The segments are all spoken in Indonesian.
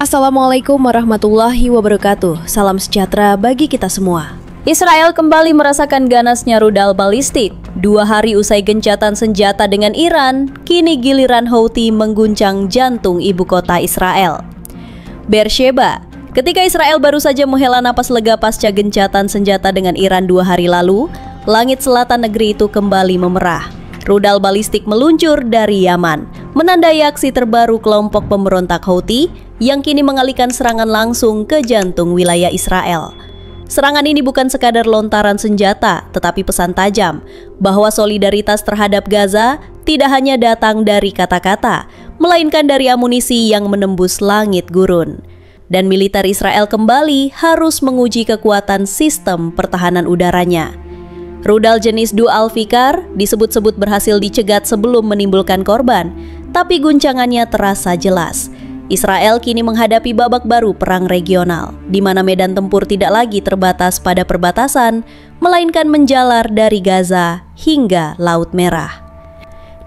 Assalamualaikum warahmatullahi wabarakatuh. Salam sejahtera bagi kita semua. Israel kembali merasakan ganasnya rudal balistik. 2 hari usai gencatan senjata dengan Iran, kini giliran Houthi mengguncang jantung ibu kota Israel. Beersheba. Ketika Israel baru saja menghela napas lega pasca gencatan senjata dengan Iran 2 hari lalu, langit selatan negeri itu kembali memerah. Rudal balistik meluncur dari Yaman, menandai aksi terbaru kelompok pemberontak Houthi yang kini mengalihkan serangan langsung ke jantung wilayah Israel. Serangan ini bukan sekadar lontaran senjata, tetapi pesan tajam bahwa solidaritas terhadap Gaza tidak hanya datang dari kata-kata, melainkan dari amunisi yang menembus langit gurun. Dan militer Israel kembali harus menguji kekuatan sistem pertahanan udaranya. Rudal jenis Du-Al-Fikar disebut-sebut berhasil dicegat sebelum menimbulkan korban, tapi guncangannya terasa jelas. Israel kini menghadapi babak baru perang regional, di mana medan tempur tidak lagi terbatas pada perbatasan, melainkan menjalar dari Gaza hingga Laut Merah.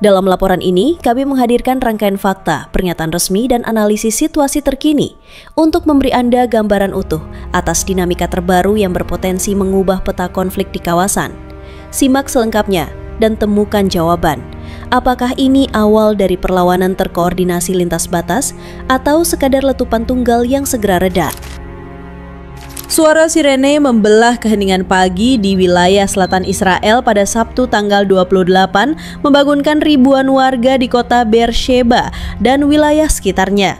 Dalam laporan ini, kami menghadirkan rangkaian fakta, pernyataan resmi, dan analisis situasi terkini untuk memberi Anda gambaran utuh atas dinamika terbaru yang berpotensi mengubah peta konflik di kawasan. Simak selengkapnya dan temukan jawaban. Apakah ini awal dari perlawanan terkoordinasi lintas batas atau sekadar letupan tunggal yang segera reda? Suara sirene membelah keheningan pagi di wilayah selatan Israel pada Sabtu tanggal 28 membangunkan ribuan warga di kota Beersheba dan wilayah sekitarnya.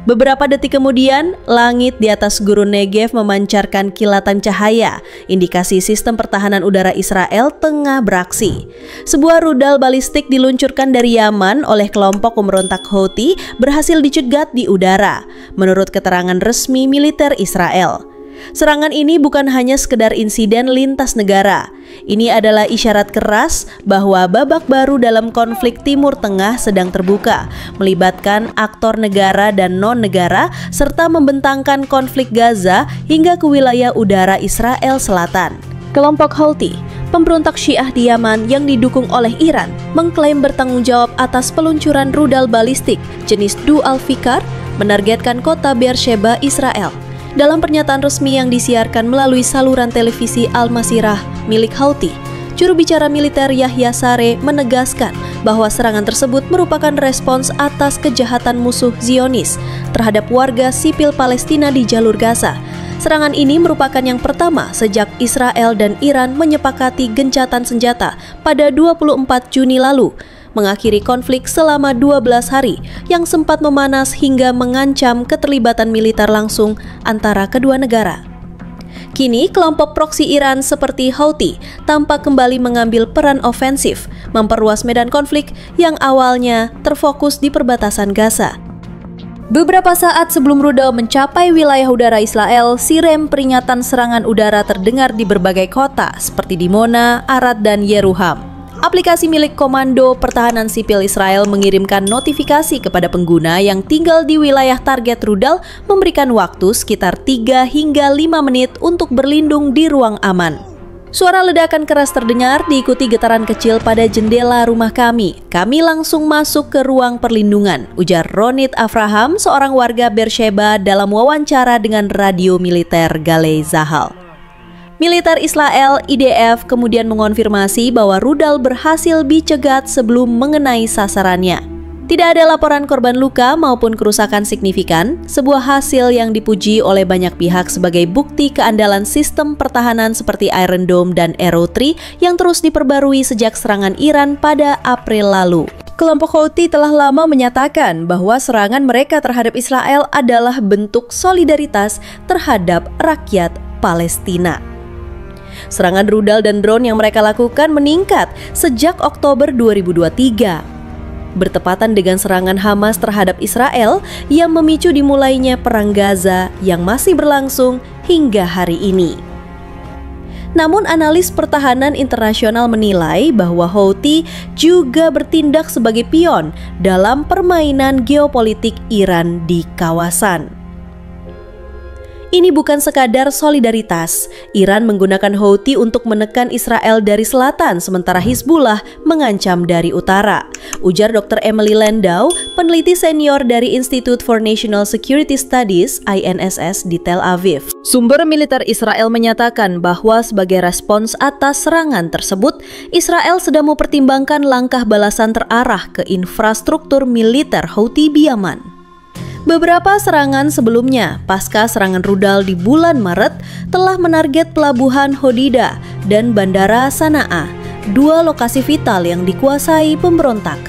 Beberapa detik kemudian, langit di atas gurun Negev memancarkan kilatan cahaya, indikasi sistem pertahanan udara Israel tengah beraksi. Sebuah rudal balistik diluncurkan dari Yaman oleh kelompok pemberontak Houthi berhasil dicegat di udara, menurut keterangan resmi militer Israel. Serangan ini bukan hanya sekedar insiden lintas negara. Ini adalah isyarat keras bahwa babak baru dalam konflik Timur Tengah sedang terbuka, melibatkan aktor negara dan non-negara, serta membentangkan konflik Gaza hingga ke wilayah udara Israel Selatan. Kelompok Houthi, pemberontak Syiah di Yaman yang didukung oleh Iran, mengklaim bertanggung jawab atas peluncuran rudal balistik jenis Du-Al-Fikar menargetkan kota Beersheba, Israel. Dalam pernyataan resmi yang disiarkan melalui saluran televisi Al-Masirah milik Houthi, juru bicara militer Yahya Saree menegaskan bahwa serangan tersebut merupakan respons atas kejahatan musuh Zionis terhadap warga sipil Palestina di jalur Gaza. Serangan ini merupakan yang pertama sejak Israel dan Iran menyepakati gencatan senjata pada 24 Juni lalu, mengakhiri konflik selama 12 hari yang sempat memanas hingga mengancam keterlibatan militer langsung antara kedua negara. Kini kelompok proksi Iran seperti Houthi tampak kembali mengambil peran ofensif, memperluas medan konflik yang awalnya terfokus di perbatasan Gaza. Beberapa saat sebelum rudal mencapai wilayah udara Israel, sirem peringatan serangan udara terdengar di berbagai kota seperti Dimona, Arad, dan Yeruham. Aplikasi milik Komando Pertahanan Sipil Israel mengirimkan notifikasi kepada pengguna yang tinggal di wilayah target rudal, memberikan waktu sekitar 3 hingga 5 menit untuk berlindung di ruang aman. Suara ledakan keras terdengar diikuti getaran kecil pada jendela rumah kami. Kami langsung masuk ke ruang perlindungan, ujar Ronit Avraham, seorang warga Beersheba dalam wawancara dengan radio militer Galei Zahal. Militer Israel IDF kemudian mengonfirmasi bahwa rudal berhasil dicegat sebelum mengenai sasarannya. Tidak ada laporan korban luka maupun kerusakan signifikan, sebuah hasil yang dipuji oleh banyak pihak sebagai bukti keandalan sistem pertahanan seperti Iron Dome dan Arrow 3 yang terus diperbarui sejak serangan Iran pada April lalu. Kelompok Houthi telah lama menyatakan bahwa serangan mereka terhadap Israel adalah bentuk solidaritas terhadap rakyat Palestina. Serangan rudal dan drone yang mereka lakukan meningkat sejak Oktober 2023. Bertepatan dengan serangan Hamas terhadap Israel yang memicu dimulainya perang Gaza yang masih berlangsung hingga hari ini. Namun analis pertahanan internasional menilai bahwa Houthi juga bertindak sebagai pion dalam permainan geopolitik Iran di kawasan. Ini bukan sekadar solidaritas. Iran menggunakan Houthi untuk menekan Israel dari selatan, sementara Hizbullah mengancam dari utara. Ujar Dr. Emily Landau, peneliti senior dari Institute for National Security Studies (INSS) di Tel Aviv. Sumber militer Israel menyatakan bahwa sebagai respons atas serangan tersebut, Israel sedang mempertimbangkan langkah balasan terarah ke infrastruktur militer Houthi di Yaman. Beberapa serangan sebelumnya, pasca serangan rudal di bulan Maret, telah menarget pelabuhan Hodeidah dan Bandara Sanaa, dua lokasi vital yang dikuasai pemberontak.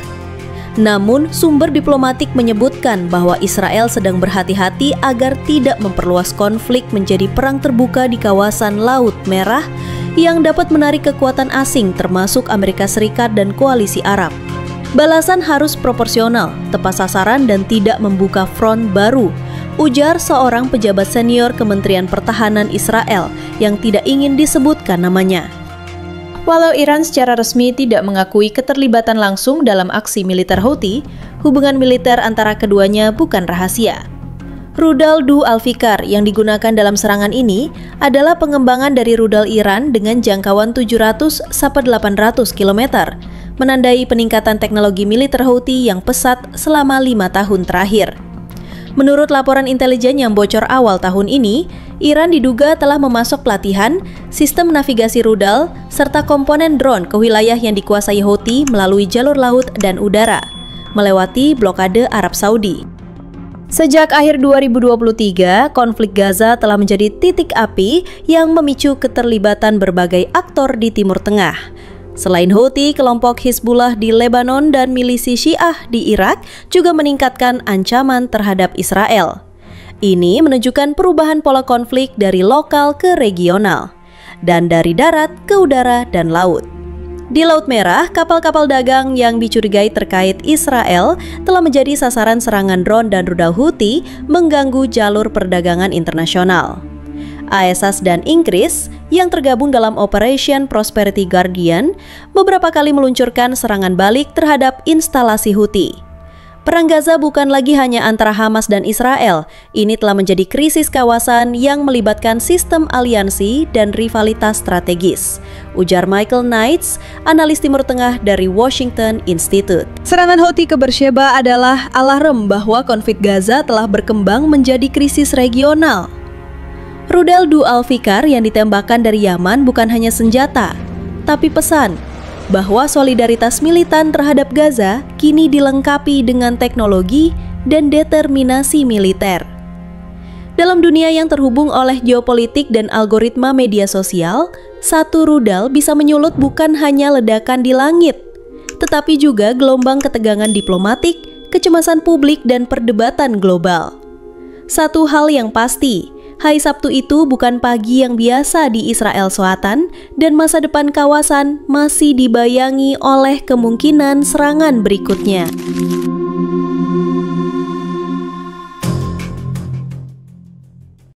Namun, sumber diplomatik menyebutkan bahwa Israel sedang berhati-hati agar tidak memperluas konflik menjadi perang terbuka di kawasan Laut Merah yang dapat menarik kekuatan asing termasuk Amerika Serikat dan koalisi Arab. Balasan harus proporsional, tepat sasaran dan tidak membuka front baru, ujar seorang pejabat senior Kementerian Pertahanan Israel yang tidak ingin disebutkan namanya. Walau Iran secara resmi tidak mengakui keterlibatan langsung dalam aksi militer Houthi, hubungan militer antara keduanya bukan rahasia. Rudal Du Al-Fikar yang digunakan dalam serangan ini adalah pengembangan dari rudal Iran dengan jangkauan 700-800 km, menandai peningkatan teknologi militer Houthi yang pesat selama 5 tahun terakhir. Menurut laporan intelijen yang bocor awal tahun ini, Iran diduga telah memasok pelatihan, sistem navigasi rudal, serta komponen drone ke wilayah yang dikuasai Houthi melalui jalur laut dan udara, melewati blokade Arab Saudi. Sejak akhir 2023, konflik Gaza telah menjadi titik api yang memicu keterlibatan berbagai aktor di Timur Tengah. Selain Houthi, kelompok Hizbullah di Lebanon dan milisi Syiah di Irak juga meningkatkan ancaman terhadap Israel. Ini menunjukkan perubahan pola konflik dari lokal ke regional, dan dari darat ke udara dan laut. Di Laut Merah, kapal-kapal dagang yang dicurigai terkait Israel telah menjadi sasaran serangan drone dan rudal Houthi mengganggu jalur perdagangan internasional. AESAS dan Inggris yang tergabung dalam Operation Prosperity Guardian beberapa kali meluncurkan serangan balik terhadap instalasi Houthi. Perang Gaza bukan lagi hanya antara Hamas dan Israel, ini telah menjadi krisis kawasan yang melibatkan sistem aliansi dan rivalitas strategis, ujar Michael Knights, analis Timur Tengah dari Washington Institute. Serangan Houthi ke Beersheba adalah alarm bahwa konflik Gaza telah berkembang menjadi krisis regional. Rudal Du Al-Fikar yang ditembakkan dari Yaman bukan hanya senjata, tapi pesan bahwa solidaritas militan terhadap Gaza kini dilengkapi dengan teknologi dan determinasi militer. Dalam dunia yang terhubung oleh geopolitik dan algoritma media sosial, satu rudal bisa menyulut bukan hanya ledakan di langit, tetapi juga gelombang ketegangan diplomatik, kecemasan publik, dan perdebatan global. Satu hal yang pasti, Hari Sabtu itu bukan pagi yang biasa di Israel Selatan dan masa depan kawasan masih dibayangi oleh kemungkinan serangan berikutnya.